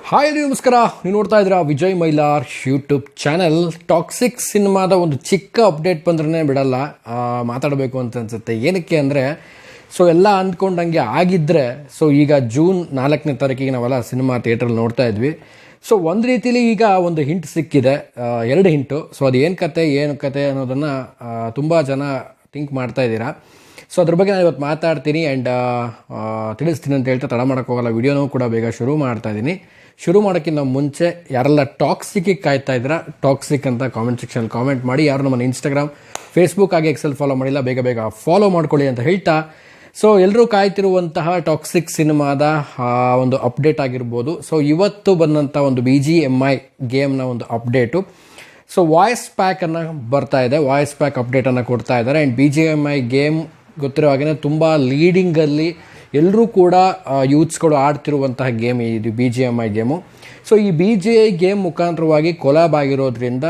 Hi ನಮಸ್ಕಾರ. ನೀವು ನೋಡ್ತಾ ಇದ್ದೀರಾ Vijay Mylar YouTube channel. Toxic ಸಿನಿಮಾದ ಒಂದು ಚಿಕ್ಕ ಅಪ್ಡೇಟ್ ಬಂದ್ರೇ ಬಿಡಲ್ಲ, ಮಾತಾಡಬೇಕು ಅಂತ ಅನ್ಸುತ್ತೆ. ಏನಕ್ಕೆ ಅಂದರೆ ಎಲ್ಲ ಅಂದ್ಕೊಂಡಂಗೆ ಆಗಿದ್ದರೆ ಈಗ ಜೂನ್ 4ನೇ ತಾರೀಕಿಗೆ ನಾವೆಲ್ಲ ಸಿನಿಮಾ ಥಿಯೇಟ್ರಲ್ಲಿ ನೋಡ್ತಾ ಇದ್ವಿ. ಒಂದು ರೀತಿಲಿ ಈಗ ಒಂದು ಹಿಂಟ್ ಸಿಕ್ಕಿದೆ, 2 ಹಿಂಟು. ಅದು ಏನು ಕತೆ ಅನ್ನೋದನ್ನು ತುಂಬ ಜನ ಥಿಂಕ್ ಮಾಡ್ತಾ ಇದ್ದೀರಾ. ಅದ್ರ ಬಗ್ಗೆ ನಾನು ಇವತ್ತು ಮಾತಾಡ್ತೀನಿ ಆ್ಯಂಡ್ ತಿಳಿಸ್ತೀನಿ ಅಂತ ಹೇಳ್ತಾ ತಡ ಮಾಡೋಕ್ಕೋಗಲ್ಲ. ವಿಡಿಯೋನೂ ಕೂಡ ಬೇಗ ಶುರು ಮಾಡ್ತಾ ಇದ್ದೀನಿ. ಶುರು ಮಾಡೋಕ್ಕಿಂತ ಮುಂಚೆ ಯಾರೆಲ್ಲ ಟಾಕ್ಸಿಕ್ಗೆ ಕಾಯ್ತಾ ಇದ್ದೀರಾ, ಟಾಕ್ಸಿಕ್ ಅಂತ ಕಾಮೆಂಟ್ ಸೆಕ್ಷನಲ್ಲಿ ಕಾಮೆಂಟ್ ಮಾಡಿ. ಯಾರು ನಮ್ಮನ್ನು ಇನ್ಸ್ಟಾಗ್ರಾಮ್, ಫೇಸ್ಬುಕ್ ಆಗಿ ಎಕ್ಸೆಲ್ ಫಾಲೋ ಮಾಡಿಲ್ಲ, ಬೇಗ ಫಾಲೋ ಮಾಡ್ಕೊಳ್ಳಿ ಅಂತ ಹೇಳ್ತಾ, ಎಲ್ಲರೂ ಕಾಯ್ತಿರುವಂತಹ ಟಾಕ್ಸಿಕ್ ಸಿನಿಮಾದ ಒಂದು ಅಪ್ಡೇಟ್ ಆಗಿರ್ಬೋದು. ಇವತ್ತು ಬಂದಂಥ ಒಂದು BGMI ಗೇಮ್ನ ಒಂದು ಅಪ್ಡೇಟು. ವಾಯ್ಸ್ ಪ್ಯಾಕನ್ನು ಬರ್ತಾ ಇದೆ, ವಾಯ್ಸ್ ಪ್ಯಾಕ್ ಅಪ್ಡೇಟನ್ನು ಕೊಡ್ತಾ ಇದ್ದಾರೆ. ಆ್ಯಂಡ್ BGMI ಗೇಮ್ ಗೊತ್ತಿರೋ ಹಾಗೆ ತುಂಬ ಲೀಡಿಂಗಲ್ಲಿ ಎಲ್ಲರೂ ಕೂಡ ಯೂತ್ಸ್ಗಳು ಆಡ್ತಿರುವಂತಹ ಗೇಮ್ ಇದು BGMI ಗೇಮು. ಈ BGMI ಗೇಮ್ ಮುಖಾಂತರವಾಗಿ ಕೊಲಾಬ್ ಆಗಿರೋದ್ರಿಂದ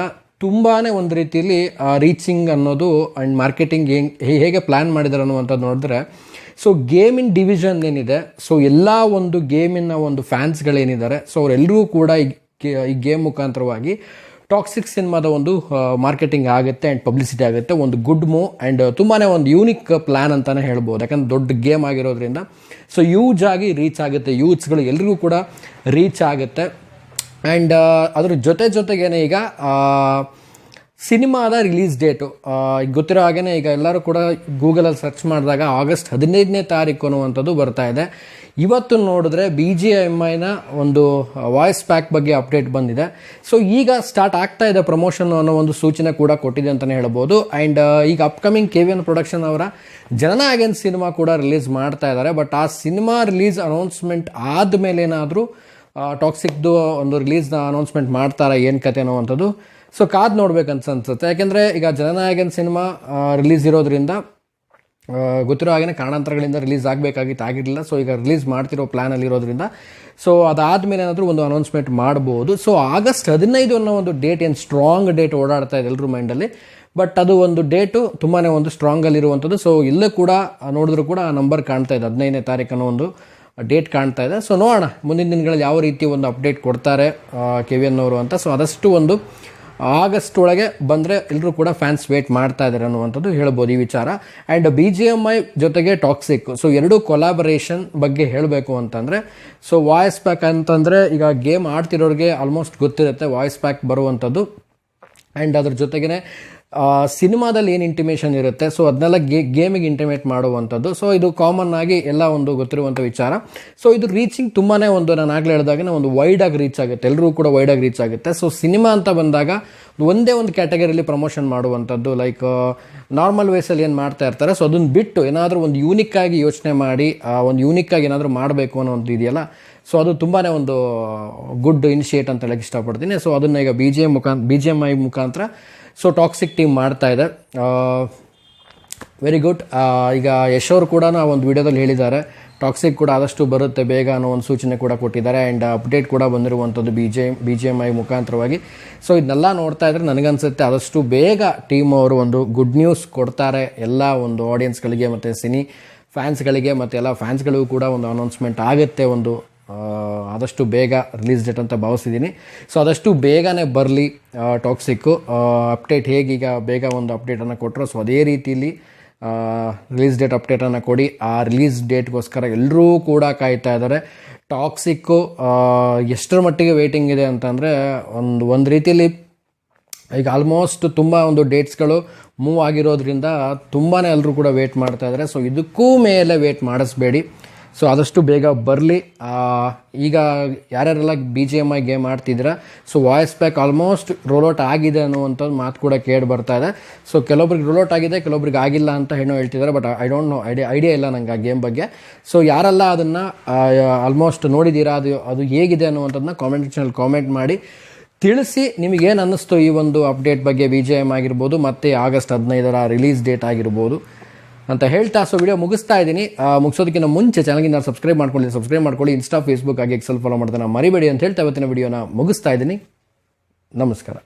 ತುಂಬಾ ಒಂದು ರೀತಿಯಲ್ಲಿ ರೀಚಿಂಗ್ ಅನ್ನೋದು ಆ್ಯಂಡ್ ಮಾರ್ಕೆಟಿಂಗ್ ಹೇಗೆ ಪ್ಲ್ಯಾನ್ ಮಾಡಿದ್ದಾರೆ ಅನ್ನುವಂಥದ್ದು ನೋಡಿದ್ರೆ, ಗೇಮಿನ ಡಿವಿಷನ್ ಏನಿದೆ, ಎಲ್ಲ ಒಂದು ಗೇಮಿನ ಒಂದು ಫ್ಯಾನ್ಸ್ಗಳೇನಿದ್ದಾರೆ, ಅವರೆಲ್ಲರೂ ಕೂಡ ಈ ಗೇಮ್ ಮುಖಾಂತರವಾಗಿ ಟಾಕ್ಸಿಕ್ ಸಿನಿಮಾದ ಒಂದು ಮಾರ್ಕೆಟಿಂಗ್ ಆಗುತ್ತೆ ಆ್ಯಂಡ್ ಪಬ್ಲಿಸಿಟಿ ಆಗುತ್ತೆ. ಒಂದು ಗುಡ್ ಮೂವ್ ಆ್ಯಂಡ್ ತುಂಬಾ ಒಂದು ಯೂನಿಕ್ ಪ್ಲ್ಯಾನ್ ಅಂತಲೇ ಹೇಳ್ಬೋದು. ಯಾಕಂದರೆ ದೊಡ್ಡ ಗೇಮ್ ಆಗಿರೋದ್ರಿಂದ ಯೂಜ್ ಆಗಿ ರೀಚ್ ಆಗುತ್ತೆ, ಯೂತ್ಸ್ಗಳು ಎಲ್ರಿಗೂ ಕೂಡ ರೀಚ್ ಆಗುತ್ತೆ. ಆ್ಯಂಡ್ ಅದ್ರ ಜೊತೆಗೇನೆ ಈಗ ಸಿನಿಮಾದ ರಿಲೀಸ್ ಡೇಟು ಗೊತ್ತಿರೋ ಹಾಗೇ ಈಗ ಎಲ್ಲರೂ ಕೂಡ ಗೂಗಲಲ್ಲಿ ಸರ್ಚ್ ಮಾಡಿದಾಗ ಆಗಸ್ಟ್ 15ನೇ ತಾರೀಕು ಅನ್ನುವಂಥದ್ದು ಬರ್ತಾ ಇದೆ. ಇವತ್ತು ನೋಡಿದ್ರೆ BGMIನ ಒಂದು ವಾಯ್ಸ್ ಪ್ಯಾಕ್ ಬಗ್ಗೆ ಅಪ್ಡೇಟ್ ಬಂದಿದೆ. ಈಗ ಸ್ಟಾರ್ಟ್ ಆಗ್ತಾ ಇದೆ ಪ್ರಮೋಷನ್ ಅನ್ನೋ ಒಂದು ಸೂಚನೆ ಕೂಡ ಕೊಟ್ಟಿದೆ ಅಂತಲೇ ಹೇಳ್ಬೋದು. ಆ್ಯಂಡ್ ಈಗ ಅಪ್ಕಮಿಂಗ್ KVN ಪ್ರೊಡಕ್ಷನ್ ಅವರ ಜನನ ಅಗೇನ್ ಸಿನಿಮಾ ಕೂಡ ರಿಲೀಸ್ ಮಾಡ್ತಾ ಇದ್ದಾರೆ. ಬಟ್ ಆ ಸಿನಿಮಾ ರಿಲೀಸ್ ಅನೌನ್ಸ್ಮೆಂಟ್ ಆದಮೇಲೆ ಏನಾದರೂ ಟಾಕ್ಸಿಕ್ದು ಒಂದು ರಿಲೀಸ್ನ ಅನೌನ್ಸ್ಮೆಂಟ್ ಮಾಡ್ತಾರಾ, ಏನು ಕತೆ ಅನ್ನೋವಂಥದ್ದು ಕಾದು ನೋಡ್ಬೇಕಂತ ಅನ್ಸುತ್ತೆ. ಯಾಕೆಂದರೆ ಈಗ ಜನನಾಯಕನ್ ಸಿನಿಮಾ ರಿಲೀಸ್ ಇರೋದ್ರಿಂದ ಗೊತ್ತಿರೋ ಹಾಗೆ ಕಾರಣಾಂತರಗಳಿಂದ ರಿಲೀಸ್ ಆಗಿರಲಿಲ್ಲ. ಈಗ ರಿಲೀಸ್ ಮಾಡ್ತಿರೋ ಪ್ಲ್ಯಾನಲ್ಲಿರೋದ್ರಿಂದ ಅದಾದಮೇಲೆ ಏನಾದರೂ ಒಂದು ಅನೌನ್ಸ್ಮೆಂಟ್ ಮಾಡ್ಬೋದು. ಆಗಸ್ಟ್ 15 ಅನ್ನೋ ಒಂದು ಡೇಟ್ ಏನು ಸ್ಟ್ರಾಂಗ್ ಡೇಟ್ ಓಡಾಡ್ತಾ ಇದೆ ಎಲ್ಲರ ಮೈಂಡಲ್ಲಿ. ಬಟ್ ಅದು ಒಂದು ಡೇಟು ತುಂಬಾ ಒಂದು ಸ್ಟ್ರಾಂಗಲ್ಲಿರುವಂಥದ್ದು. ಇಲ್ಲೂ ಕೂಡ ನೋಡಿದ್ರೂ ಕೂಡ ಆ ನಂಬರ್ ಕಾಣ್ತಾ ಇದೆ, 15ನೇ ತಾರೀಕು ಅನ್ನೋ ಒಂದು ಡೇಟ್ ಕಾಣ್ತಾ ಇದೆ. ನೋಡೋಣ ಮುಂದಿನ ದಿನಗಳಲ್ಲಿ ಯಾವ ರೀತಿ ಒಂದು ಅಪ್ಡೇಟ್ ಕೊಡ್ತಾರೆ KVN ಅವರು ಅಂತ. ಆದಷ್ಟು ಒಂದು ಆಗಸ್ಟ್ ಒಳಗೆ ಬಂದರೆ ಎಲ್ಲರೂ ಕೂಡ ಫ್ಯಾನ್ಸ್ ವೇಟ್ ಮಾಡ್ತಾ ಇದ್ದಾರೆ ಅನ್ನುವಂಥದ್ದು ಹೇಳ್ಬೋದು ಈ ವಿಚಾರ. ಆ್ಯಂಡ್ BGMI ಜೊತೆಗೆ ಟಾಕ್ಸಿಕ್ ಎರಡೂ ಕೊಲಾಬರೇಷನ್ ಬಗ್ಗೆ ಹೇಳಬೇಕು ಅಂತಂದರೆ, ವಾಯ್ಸ್ ಪ್ಯಾಕ್ ಅಂತಂದರೆ ಈಗ ಗೇಮ್ ಆಡ್ತಿರೋರಿಗೆ ಆಲ್ಮೋಸ್ಟ್ ಗೊತ್ತಿರುತ್ತೆ ವಾಯ್ಸ್ ಪ್ಯಾಕ್ ಬರುವಂಥದ್ದು. ಆ್ಯಂಡ್ ಅದ್ರ ಜೊತೆಗೇ ಸಿನಿಮಾದಲ್ಲಿ ಏನು ಇಂಟಿಮೇಷನ್ ಇರುತ್ತೆ ಅದನ್ನೆಲ್ಲ ಗೇಮಿಗೆ ಇಂಟಿಮೇಟ್ ಮಾಡುವಂಥದ್ದು. ಇದು ಕಾಮನ್ ಆಗಿ ಎಲ್ಲ ಒಂದು ಗೊತ್ತಿರುವಂಥ ವಿಚಾರ. ಇದು ರೀಚಿಂಗ್ ತುಂಬಾ ನಾನು ಆಗಲೇ ಹೇಳಿದಾಗೆ ಒಂದು ವೈಡಾಗಿ ರೀಚ್ ಆಗುತ್ತೆ, ಎಲ್ಲರೂ ಕೂಡ ವೈಡಾಗಿ ರೀಚ್ ಆಗುತ್ತೆ. ಸಿನಿಮಾ ಅಂತ ಬಂದಾಗ ಒಂದೇ ಒಂದು ಕ್ಯಾಟಗರಿಯಲ್ಲಿ ಪ್ರಮೋಷನ್ ಮಾಡುವಂಥದ್ದು, ಲೈಕ್ ನಾರ್ಮಲ್ ವೇಸಲ್ಲಿ ಏನು ಮಾಡ್ತಾ ಇರ್ತಾರೆ, ಅದನ್ನು ಬಿಟ್ಟು ಏನಾದರೂ ಒಂದು ಯೂನಿಕ್ಕಾಗಿ ಯೋಚನೆ ಮಾಡಿ ಒಂದು ಯೂನಿಕ್ಕಾಗಿ ಏನಾದರೂ ಮಾಡಬೇಕು ಅನ್ನೋ ಒಂದು ಇದೆಯಲ್ಲ, ಅದು ತುಂಬಾ ಒಂದು ಗುಡ್ ಇನಿಷಿಯೇಟ್ ಅಂತ ಹೇಳಕ್ಕೆ ಇಷ್ಟಪಡ್ತೀನಿ. ಅದನ್ನು ಈಗ BGMI ಮುಖಾಂತರ ಟಾಕ್ಸಿಕ್ ಟೀಮ್ ಮಾಡ್ತಾ ಇದೆ. Very good. ಈಗ ಯಶ್ ಅವರು ಕೂಡ ಒಂದು ವಿಡಿಯೋದಲ್ಲಿ ಹೇಳಿದ್ದಾರೆ ಟಾಕ್ಸಿಕ್ ಕೂಡ ಆದಷ್ಟು ಬರುತ್ತೆ ಬೇಗ ಅನ್ನೋ ಒಂದು ಸೂಚನೆ ಕೂಡ ಕೊಟ್ಟಿದ್ದಾರೆ. ಆ್ಯಂಡ್ ಅಪ್ಡೇಟ್ ಕೂಡ ಬಂದಿರುವಂಥದ್ದು BGMI ಮುಖಾಂತರವಾಗಿ. ಇದನ್ನೆಲ್ಲ ನೋಡ್ತಾ ಇದ್ರೆ ನನಗನ್ಸುತ್ತೆ ಆದಷ್ಟು ಬೇಗ ಟೀಮ್ ಅವರು ಒಂದು ಗುಡ್ ನ್ಯೂಸ್ ಕೊಡ್ತಾರೆ ಎಲ್ಲ ಒಂದು ಆಡಿಯನ್ಸ್ಗಳಿಗೆ ಮತ್ತು ಸಿನಿ ಫ್ಯಾನ್ಸ್ಗಳಿಗೆ, ಮತ್ತು ಎಲ್ಲ ಫ್ಯಾನ್ಸ್ಗಳಿಗೂ ಕೂಡ ಒಂದು ಅನೌನ್ಸ್ಮೆಂಟ್ ಆಗುತ್ತೆ ಒಂದು ಆದಷ್ಟು ಬೇಗ ರಿಲೀಸ್ ಡೇಟ್ ಅಂತ ಭಾವಿಸಿದ್ದೀನಿ. ಆದಷ್ಟು ಬೇಗನೆ ಬರಲಿ ಟಾಕ್ಸಿಕ್ಕು ಅಪ್ಡೇಟ್. ಹೇಗೀಗ ಬೇಗ ಒಂದು ಅಪ್ಡೇಟನ್ನು ಕೊಟ್ಟರು ಅದೇ ರೀತಿಯಲ್ಲಿ ರಿಲೀಸ್ ಡೇಟ್ ಅಪ್ಡೇಟನ್ನು ಕೊಡಿ. ಆ ರಿಲೀಸ್ ಡೇಟ್ಗೋಸ್ಕರ ಎಲ್ಲರೂ ಕೂಡ ಕಾಯ್ತಾ ಇದ್ದಾರೆ. ಟಾಕ್ಸಿಕ್ಕು ಎಷ್ಟರ ಮಟ್ಟಿಗೆ ವೇಟಿಂಗ್ ಇದೆ ಅಂತಂದರೆ ಒಂದು ರೀತಿಯಲ್ಲಿ ಈಗ ಆಲ್ಮೋಸ್ಟ್ ತುಂಬ ಒಂದು ಡೇಟ್ಸ್ಗಳು ಮೂವ್ ಆಗಿರೋದ್ರಿಂದ ತುಂಬಾ ಎಲ್ಲರೂ ಕೂಡ ವೇಟ್ ಮಾಡ್ತಾ ಇದ್ದಾರೆ. ಇದಕ್ಕೂ ಮೇಲೆ ವೇಟ್ ಮಾಡಿಸ್ಬೇಡಿ, ಆದಷ್ಟು ಬೇಗ ಬರಲಿ. ಈಗ ಯಾರ್ಯಾರೆಲ್ಲ BGMI ಗೇಮ್ ಆಡ್ತಿದ್ದೀರಾ, ವಾಯ್ಸ್ ಪ್ಯಾಕ್ ಆಲ್ಮೋಸ್ಟ್ ರೋಲ್ಔಟ್ ಆಗಿದೆ ಅನ್ನುವಂಥದ್ದು ಮಾತು ಕೂಡ ಕೇಳಿ ಬರ್ತಾ ಇದೆ. ಕೆಲವೊಬ್ರಿಗೆ ರೋಲ್ಔಟ್ ಆಗಿದೆ, ಕೆಲವೊಬ್ರಿಗೆ ಆಗಿಲ್ಲ ಅಂತ ಹೇಳ್ತಿದ್ದಾರೆ. But I don't know, idea ಇಲ್ಲ ನಂಗೆ ಆ ಗೇಮ್ ಬಗ್ಗೆ. ಯಾರೆಲ್ಲ ಅದನ್ನು ಆಲ್ಮೋಸ್ಟ್ ನೋಡಿದ್ದೀರಾ, ಅದು ಹೇಗಿದೆ ಅನ್ನುವಂಥದ್ದನ್ನ ಕಾಮೆಂಟ್ ಸೆಕ್ಷನಲ್ಲಿ ಕಾಮೆಂಟ್ ಮಾಡಿ ತಿಳಿಸಿ. ನಿಮಗೇನು ಅನ್ನಿಸ್ತು ಈ ಒಂದು ಅಪ್ಡೇಟ್ ಬಗ್ಗೆ, BGMI ಆಗಿರ್ಬೋದು ಮತ್ತು ಆಗಸ್ಟ್ 15 ರಿಲೀಸ್ ಡೇಟ್ ಆಗಿರ್ಬೋದು ಅಂತ ಹೇಳ್ತಾ ವಿಡಿಯೋ ಮುಗಿಸ್ತಾ ಇದ್ದೀನಿ. ಮುಗಿಸೋದಕ್ಕಿಂತ ಮುಂಚೆ ಚಾನಲ್ಗಿಂತ ಸಬ್ಸ್ಕ್ರೈಬ್ ಮಾಡ್ಕೊಳ್ಳಿ. ಇನ್ಸ್ಟಾ, ಫೇಸ್ಬುಕ್ ಆಗಿ ಎಕ್ಸೆಲ್ ಫಾಲೋ ಮಾಡ್ತಾನೆ ಮರಿಬೇಡಿ ಅಂತ ಹೇಳ್ತಾ ಇವತ್ತಿನ ವಿಡಿಯೋನ ಮುಗಿಸ್ತಾ ಇದ್ದೀನಿ. ನಮಸ್ಕಾರ.